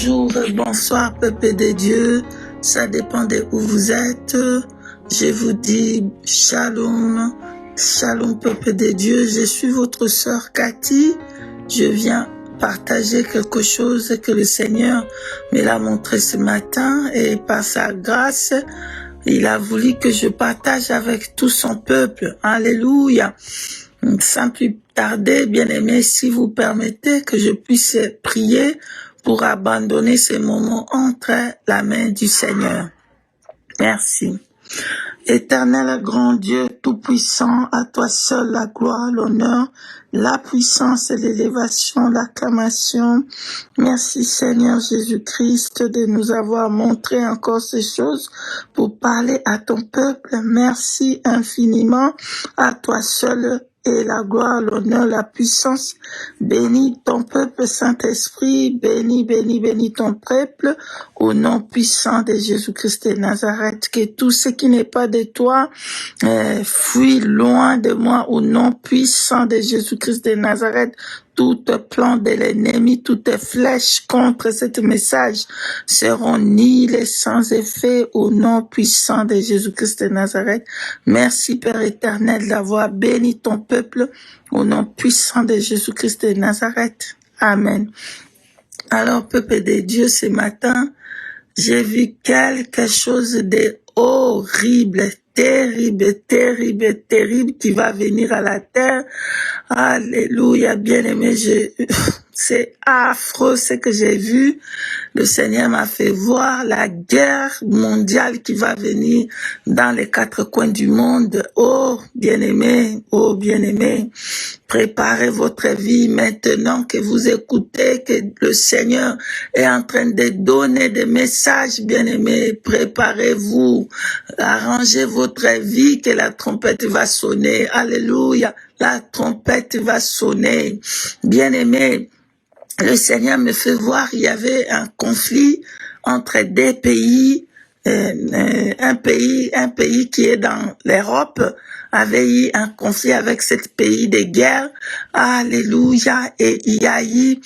Bonjour, bonsoir, peuple de Dieu. Ça dépend de où vous êtes. Je vous dis shalom, shalom, peuple de Dieu. Je suis votre sœur Cathy. Je viens partager quelque chose que le Seigneur me l'a montré ce matin et par sa grâce, il a voulu que je partage avec tout son peuple. Alléluia. Sans plus tarder, bien-aimés, si vous permettez que je puisse prier pour abandonner ces moments entre la main du Seigneur. Merci. Éternel grand Dieu tout-puissant, à toi seul la gloire, l'honneur, la puissance et l'élévation, l'acclamation. Merci Seigneur Jésus-Christ de nous avoir montré encore ces choses pour parler à ton peuple. Merci infiniment, à toi seul et la gloire, l'honneur, la puissance. Bénis ton peuple, Saint-Esprit, bénis ton peuple, au nom puissant de Jésus-Christ de Nazareth. Que tout ce qui n'est pas de toi fuit loin de moi, au nom puissant de Jésus-Christ de Nazareth. Tout plan de l'ennemi, toutes flèches contre ce message seront nulles et sans effet au nom puissant de Jésus-Christ de Nazareth. Merci Père éternel d'avoir béni ton peuple au nom puissant de Jésus-Christ de Nazareth. Amen. Alors peuple de Dieu, ce matin, j'ai vu quelque chose de horrible, terrible qui va venir à la terre. Alléluia, bien-aimé, c'est affreux ce que j'ai vu. Le Seigneur m'a fait voir la guerre mondiale qui va venir dans les quatre coins du monde. Oh, bien-aimé, préparez votre vie maintenant que vous écoutez, que le Seigneur est en train de donner des messages, bien-aimés. Préparez-vous, arrangez votre vie, que la trompette va sonner. Alléluia, la trompette va sonner. Bien-aimés, le Seigneur me fait voir, il y avait un conflit entre deux pays, un pays qui est dans l'Europe avait eu un conflit avec ce pays de guerre. Alléluia. Et il y a eu,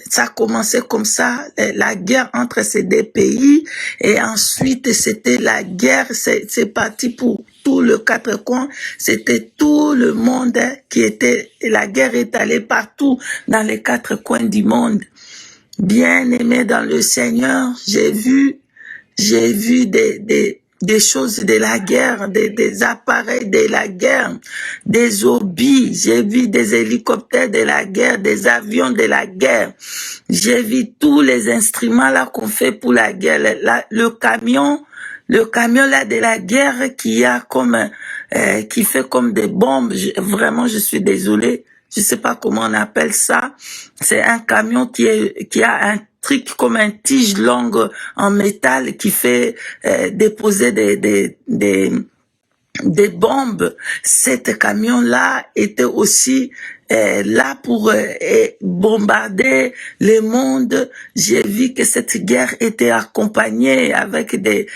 ça a commencé comme ça, la guerre entre ces deux pays. Et ensuite, c'était la guerre, c'est parti pour tout le quatre coins. C'était tout le monde qui était, la guerre est allée partout dans les quatre coins du monde. Bien-aimé dans le Seigneur, j'ai vu des choses de la guerre, des appareils de la guerre, des obus, j'ai vu des hélicoptères de la guerre, des avions de la guerre, j'ai vu tous les instruments là qu'on fait pour la guerre, le camion là de la guerre qui a comme, qui fait comme des bombes, vraiment je suis désolée, je sais pas comment on appelle ça, c'est un camion qui a un truc comme un tige longue en métal qui fait déposer des bombes. Cet camion-là était aussi là pour bombarder le monde. J'ai vu que cette guerre était accompagnée avec des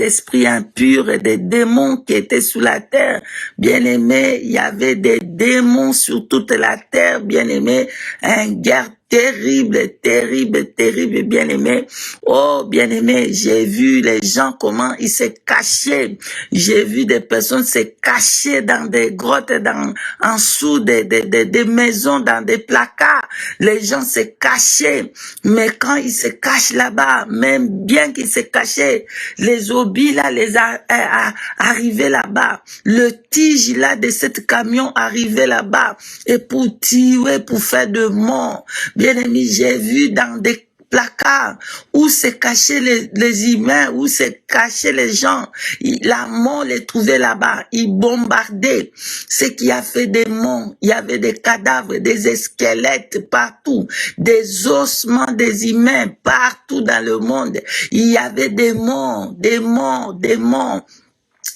esprits impurs et des démons qui étaient sur la terre. Bien-aimé, il y avait des démons sur toute la terre, bien-aimé, une guerre terrible, bien-aimé. Oh, bien-aimé, j'ai vu les gens comment ils se cachaient. J'ai vu des personnes se cacher dans des grottes, en dessous des maisons, dans des placards. Les gens se cachaient. Mais quand ils se cachent là-bas, même bien qu'ils se cachaient, les obus là, arrivaient là-bas. Le tige là de cette camion arrivait là-bas. Et pour tuer, pour faire de mort. Bien-aimé, j'ai vu dans des placards où se cachaient les humains, où se cachaient les gens. La mort les trouvait là-bas. Ils bombardaient. Ce qui a fait des morts. Il y avait des cadavres, des squelettes partout, des ossements des humains partout dans le monde. Il y avait des morts.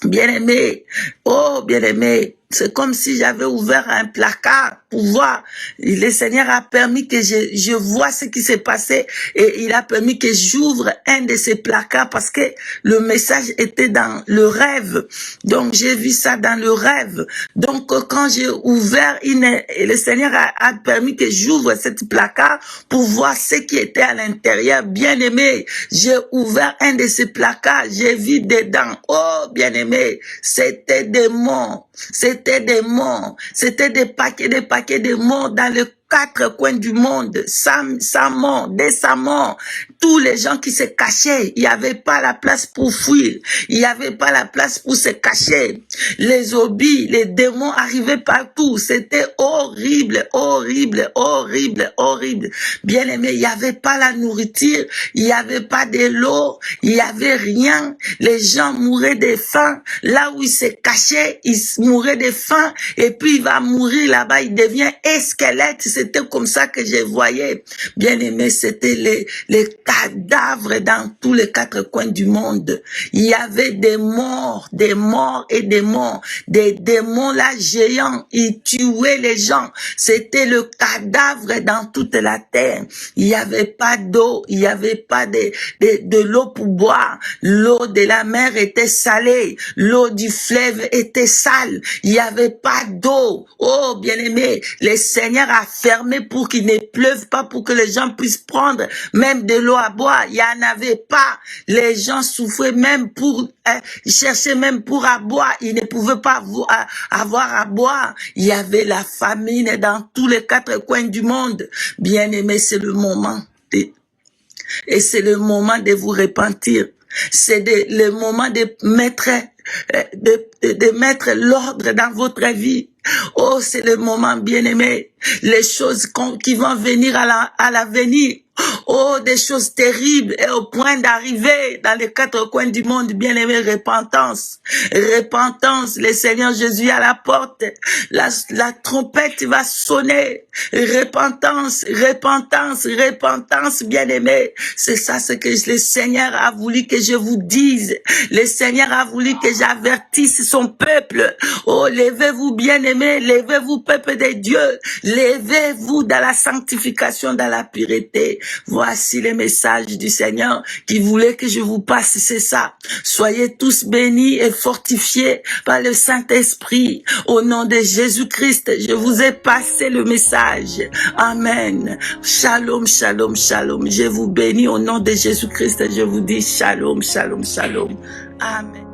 Bien-aimé, oh bien-aimé, C'est comme si j'avais ouvert un placard pour voir. Le Seigneur a permis que je vois ce qui s'est passé et il a permis que j'ouvre un de ces placards parce que le message était dans le rêve. Donc, j'ai vu ça dans le rêve. Donc, quand j'ai ouvert, le Seigneur a permis que j'ouvre cette placard pour voir ce qui était à l'intérieur. Bien aimé, j'ai ouvert un de ces placards, j'ai vu dedans. Oh, bien aimé, c'était des morts. C'était des morts. C'était des paquets de morts dans le 4 coins du monde, sa mort, dès sa mort, tous les gens qui se cachaient, il n'y avait pas la place pour fuir, il n'y avait pas la place pour se cacher. Les zombies, les démons arrivaient partout, c'était horrible, horrible, horrible, horrible. Bien aimé, il n'y avait pas la nourriture, il n'y avait pas de l'eau, il n'y avait rien. Les gens mouraient de faim, là où ils se cachaient, ils mouraient de faim, et puis il va mourir là-bas, il devient squelette. C'était comme ça que je voyais. Bien aimé, c'était les cadavres dans tous les 4 coins du monde. Il y avait des morts et des morts. Des démons là géants, ils tuaient les gens. C'était le cadavre dans toute la terre. Il n'y avait pas d'eau, il n'y avait pas de l'eau pour boire. L'eau de la mer était salée. L'eau du fleuve était sale. Il n'y avait pas d'eau. Oh, bien aimé, le Seigneur a fermé pour qu'il ne pleuve pas, pour que les gens puissent prendre même de l'eau à boire. Il n'y en avait pas. Les gens souffraient même pour chercher même pour à boire. Ils ne pouvaient pas avoir à boire. Il y avait la famine dans tous les 4 coins du monde. Bien aimé, c'est le moment. Et c'est le moment de vous repentir. C'est le moment de mettre l'ordre dans votre vie. Oh, c'est le moment, bien-aimé. Les choses qui vont venir à l'avenir. Oh, des choses terribles et au point d'arriver dans les 4 coins du monde, bien-aimé, repentance. Repentance, le Seigneur Jésus à la porte. La trompette va sonner. Repentance, repentance, repentance, bien-aimé. C'est ça ce que le Seigneur a voulu que je vous dise. Le Seigneur a voulu que j'avertisse son peuple. Oh, levez-vous, bien-aimés, levez-vous, peuple de Dieu. Levez-vous dans la sanctification, dans la pureté. Voici les messages du Seigneur qui voulait que je vous passe, c'est ça. Soyez tous bénis et fortifiés par le Saint-Esprit. Au nom de Jésus-Christ, je vous ai passé le message. Amen. Shalom, shalom, shalom. Je vous bénis au nom de Jésus-Christ. Je vous dis shalom, shalom, shalom. Amen.